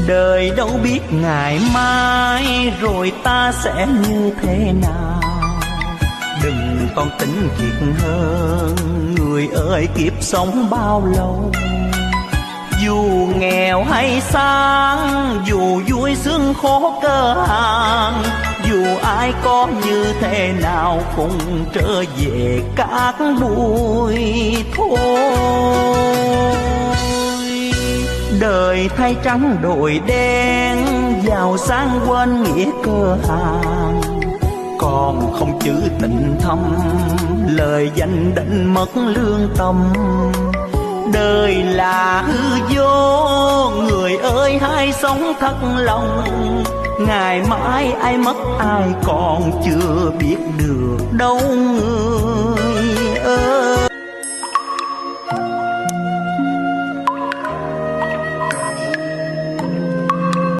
Đời đâu biết ngày mai rồi ta sẽ như thế nào. Đừng con tính thiệt hơn, người ơi kiếp sống bao lâu. Dù nghèo hay sang, dù vui sướng khổ cơ hàng, dù ai có như thế nào cũng trở về cát bụi thôi. Đời thay trắng đổi đen, giàu sang quên nghĩa cơ hàng, còn không chữ tình thâm, lời danh định mất lương tâm. Đời là hư vô, người ơi hãy sống thật lòng. Ngày mai ai mất ai còn chưa biết được đâu người ơi.